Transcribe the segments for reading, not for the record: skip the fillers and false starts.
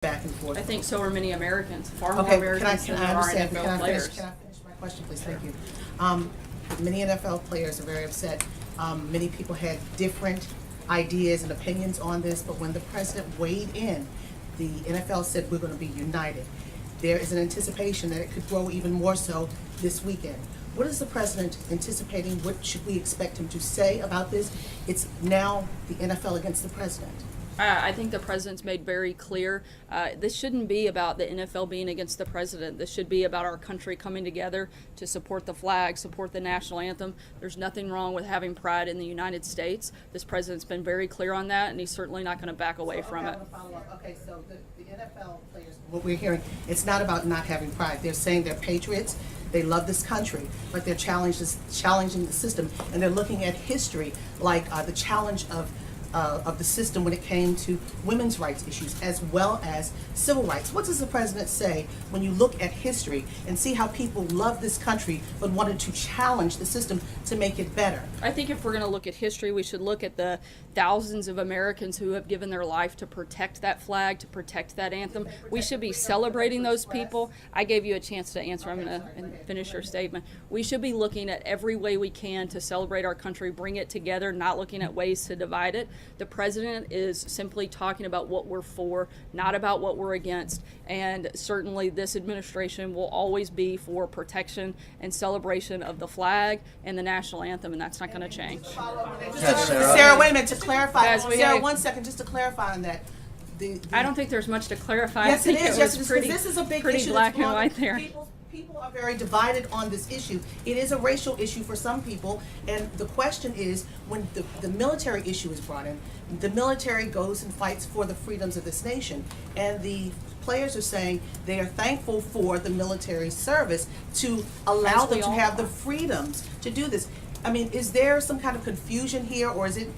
back and forth. I think so are many Americans, far more Okay, Americans than there are NFL players. Can I finish my question, please? Thank you. Many NFL players are very upset. Many people had different ideas and opinions on this, but when the president weighed in, the NFL said we're going to be united. There is an anticipation that it could grow even more so this weekend. What is the president anticipating? What should we expect him to say about this? It's now the NFL against the president. I think the president's made very clear this shouldn't be about the NFL being against the president. This should be about our country coming together to support the flag, support the national anthem. There's nothing wrong with having pride in the United States. This president's been very clear on that, and he's certainly not going to back away from it. Okay, so the NFL players, what we're hearing, it's not about not having pride. They're saying they're patriots. They love this country, but they're challenging the system, and they're looking at history like the challenge of the system when it came to women's rights issues as well as civil rights. What does the president say when you look at history and see how people love this country but wanted to challenge the system to make it better? I think if we're going to look at history, we should look at the thousands of Americans who have given their life to protect that flag, to protect that anthem. We should be celebrating those people. I gave you a chance to answer. I'm going to finish your statement. We should be looking at every way we can to celebrate our country, bring it together, not looking at ways to divide it. The president is simply talking about what we're for, not about what we're against. And certainly this administration will always be for protection and celebration of the flag and the national anthem, and that's not going to change. Sarah, wait a minute, to clarify. Sarah, have, 1 second, just to clarify on that. I don't think there's much to clarify. Yes, I think it is. was Yes, pretty, this is a big pretty issue. black and white there. People are very divided on this issue. It is a racial issue for some people, and the question is, when the military issue is brought in, the military goes and fights for the freedoms of this nation, and the players are saying they are thankful for the military service to allow them to have the freedoms to do this. I mean, is there some kind of confusion here, or is it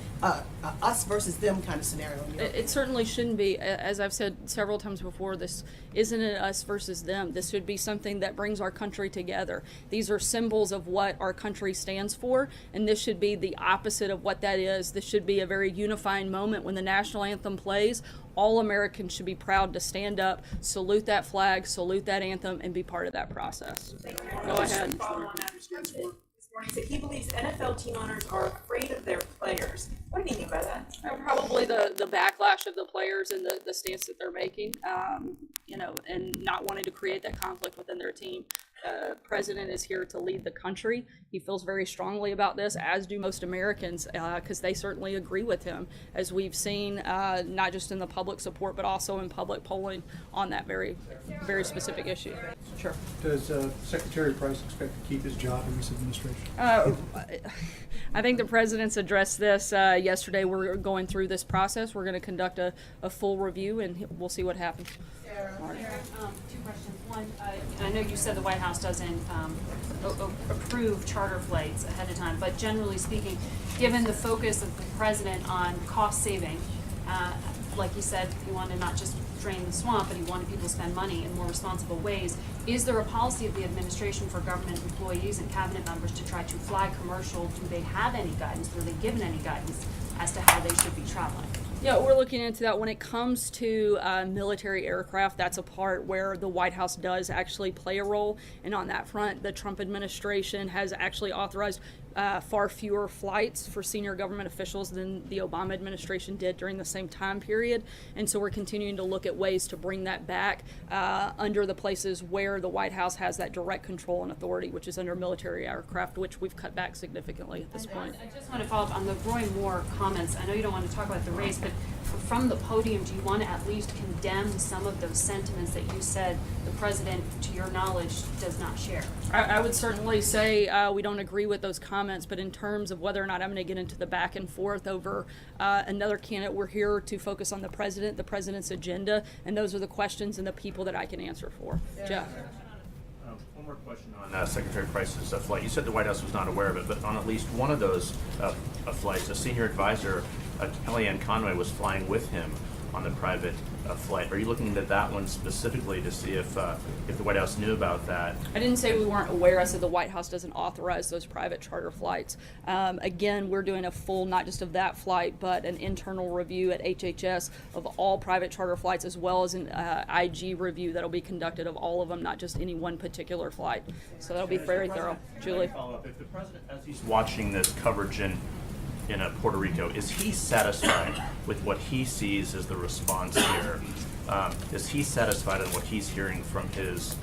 us versus them kind of scenario? It certainly shouldn't be. As I've said several times before, this isn't an us versus them. This should be something that brings our country together. These are symbols of what our country stands for, and this should be the opposite of what that is. This should be a very unifying moment when the national anthem plays. All Americans should be proud to stand up, salute that flag, salute that anthem, and be part of that process. Go ahead. That he believes NFL team owners are afraid of their players. What do you mean by that? Probably the backlash of the players and the stance that they're making, and not wanting to create that conflict within their team. President is here to lead the country. He feels very strongly about this, as do most Americans, because they certainly agree with him, as we've seen not just in the public support, but also in public polling on that very, very specific issue. Sure. Does Secretary Price expect to keep his job in this administration? I think the president's addressed this yesterday. We're going through this process. We're going to conduct a full review, and we'll see what happens. Sarah, two questions. One, I know you said the White House doesn't approve charter flights ahead of time, but generally speaking, given the focus of the president on cost saving, like you said, he wanted not just drain the swamp, but he wanted people to spend money in more responsible ways. Is there a policy of the administration for government employees and cabinet members to try to fly commercial? Do they have any guidance? Were they given any guidance as to how they should be traveling? Yeah, we're looking into that. When it comes to military aircraft, that's a part where the White House does actually play a role. And on that front, the Trump administration has actually authorized far fewer flights for senior government officials than the Obama administration did during the same time period. And so we're continuing to look at ways to bring that back under the places where the White House has that direct control and authority, which is under military aircraft, which we've cut back significantly at this point. I just want to follow up on the Roy Moore comments. I know you don't want to talk about the race, but from the podium, do you want to at least condemn some of those sentiments that you said the president, to your knowledge, does not share? I would certainly say we don't agree with those comments, but in terms of whether or not I'm going to get into the back and forth over another candidate, we're here to focus on the president's agenda, and those are the questions and the people that I can answer for. Jeff. One more question on Secretary Price's flight. You said the White House was not aware of it, but on at least one of those flights, a senior advisor, Kellyanne Conway, was flying with him on the private flight. Are you looking into that one specifically to see if the White House knew about that? I didn't say we weren't aware. I said the White House doesn't authorize those private charter flights. Again, we're doing a full, not just of that flight, but an internal review at HHS of all private charter flights, as well as an IG review that'll be conducted of all of them, not just any one particular flight. So that'll be very thorough. Julie? Follow up. If the president, as he's watching this coverage in Puerto Rico, is he satisfied with what he sees as the response here? Is he satisfied in what he's hearing from his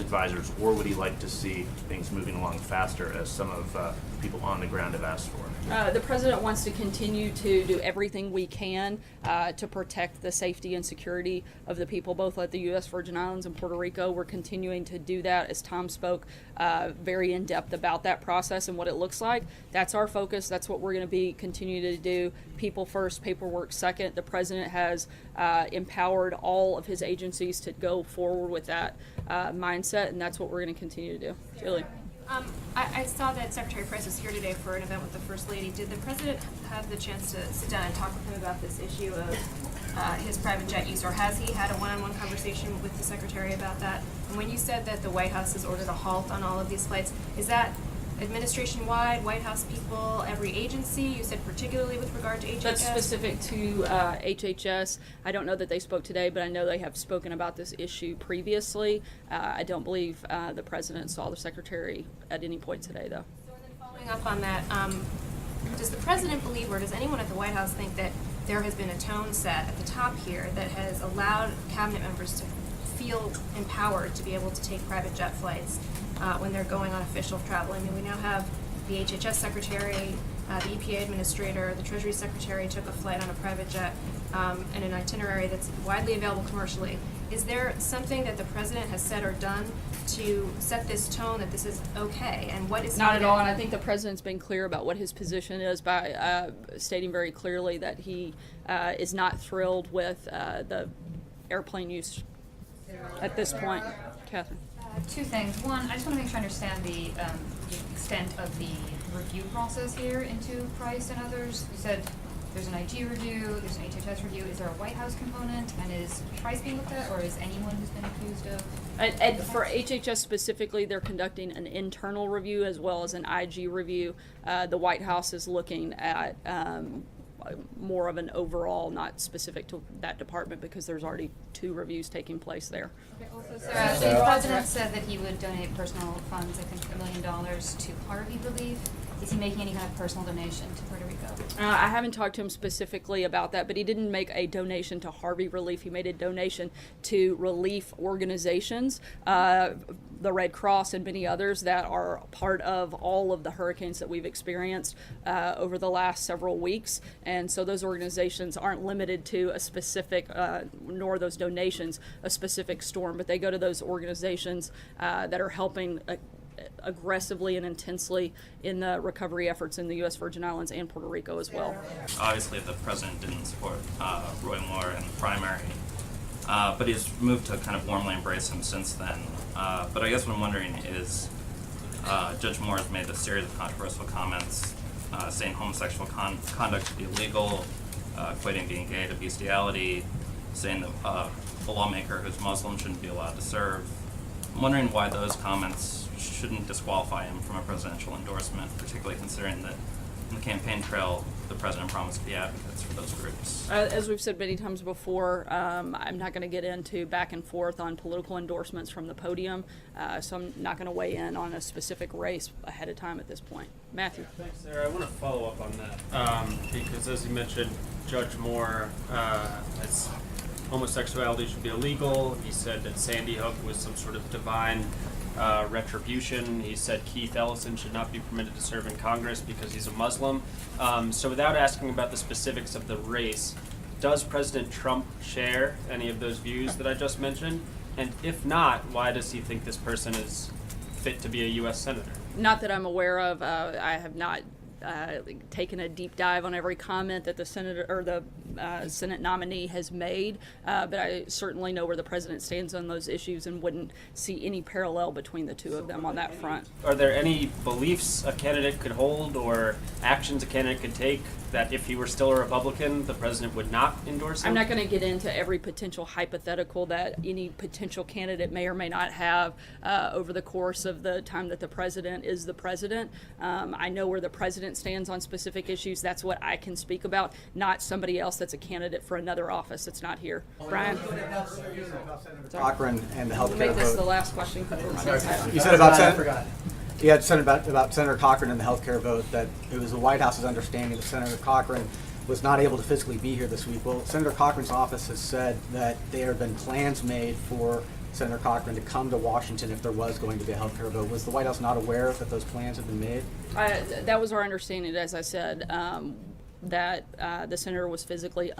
advisors, or would he like to see things moving along faster, as some of people on the ground have asked for? The president wants to continue to do everything we can to protect the safety and security of the people, both at the U.S. Virgin Islands and Puerto Rico. We're continuing to do that, as Tom spoke very in depth about that process and what it looks like. That's our focus. That's what we're going to be continuing to do. People first, paperwork second. The president has empowered all of his agencies to go forward with that mindset, and that's what we're going to continue to do. Julie? I saw that Secretary Price was here today for an event with the First Lady. Did the President have the chance to sit down and talk with him about this issue of his private jet use, or has he had a one-on-one conversation with the Secretary about that? And when you said that the White House has ordered a halt on all of these flights, is that administration-wide, White House people, every agency? You said particularly with regard to HHS? That's specific to HHS. I don't know that they spoke today, but I know they have spoken about this issue previously. I don't believe the president saw the secretary at any point today, though. So then following up on that, does the president believe, or does anyone at the White House think that there has been a tone set at the top here that has allowed cabinet members to feel empowered to be able to take private jet flights when they're going on official travel? I mean, we now have the HHS secretary, the EPA administrator, the Treasury secretary took a flight on a private jet and an itinerary that's widely available commercially. Is there something that the president has said or done to set this tone that this is okay? And what is Not at all, and I think the president's been clear about what his position is by stating very clearly that he is not thrilled with the airplane use at this point. Catherine? Two things. One, I just want to make sure I understand the extent of the review process here into Price and others. You said there's an IG review, there's an HHS review. Is there a White House component? And is Price being looked at, or is anyone who's been accused of? And for HHS specifically, they're conducting an internal review as well as an IG review. The White House is looking at more of an overall, not specific to that department, because there's already 2 reviews taking place there. Okay, also, Sarah, the president said that he would donate personal funds, I think $1 million to Harvey relief. Is he making any kind of personal donation to Puerto Rico? I haven't talked to him specifically about that, but he didn't make a donation to Harvey Relief. He made a donation to relief organizations, the Red Cross and many others that are part of all of the hurricanes that we've experienced over the last several weeks. And so those organizations aren't limited to a specific, nor those donations, a specific storm, but they go to those organizations that are helping aggressively and intensely in the recovery efforts in the U.S. Virgin Islands and Puerto Rico as well. Obviously, the president didn't support Roy Moore in the primary, but he's moved to kind of warmly embrace him since then. But I guess what I'm wondering is, Judge Moore has made a series of controversial comments saying homosexual conduct should be illegal, equating being gay to bestiality, saying that a lawmaker who's Muslim shouldn't be allowed to serve. I'm wondering why those comments shouldn't disqualify him from a presidential endorsement, particularly considering that in the campaign trail, the president promised to be advocates for those groups. As we've said many times before, I'm not going to get into back and forth on political endorsements from the podium, so I'm not going to weigh in on a specific race ahead of time at this point. Matthew. Thanks, Sarah. I want to follow up on that because, as you mentioned, Judge Moore has homosexuality should be illegal. He said that Sandy Hook was some sort of divine retribution. He said Keith Ellison should not be permitted to serve in Congress because he's a Muslim. So without asking about the specifics of the race, does President Trump share any of those views that I just mentioned? And if not, why does he think this person is fit to be a U.S. Senator? Not that I'm aware of. I have not taken a deep dive on every comment that the senator or the Senate nominee has made, but I certainly know where the president stands on those issues and wouldn't see any parallel between the two of them on that front. Are there any beliefs a candidate could hold or actions a candidate could take that if he were still a Republican, the president would not endorse him? I'm not going to get into every potential hypothetical that any potential candidate may or may not have over the course of the time that the president is the president. I know where the president stands on specific issues. That's what I can speak about, not somebody else that's a candidate for another office that's not here. Brian? Cochran and the We'll healthcare make this the vote. last question. You said about I forgot. You had said about Senator Cochran and the healthcare vote that it was the White House's understanding that Senator Cochran was not able to physically be here this week. Well, Senator Cochran's office has said that there have been plans made for Senator Cochran to come to Washington if there was going to be a healthcare vote. Was the White House not aware that those plans had been made? That was our understanding, as I said, that the senator was physically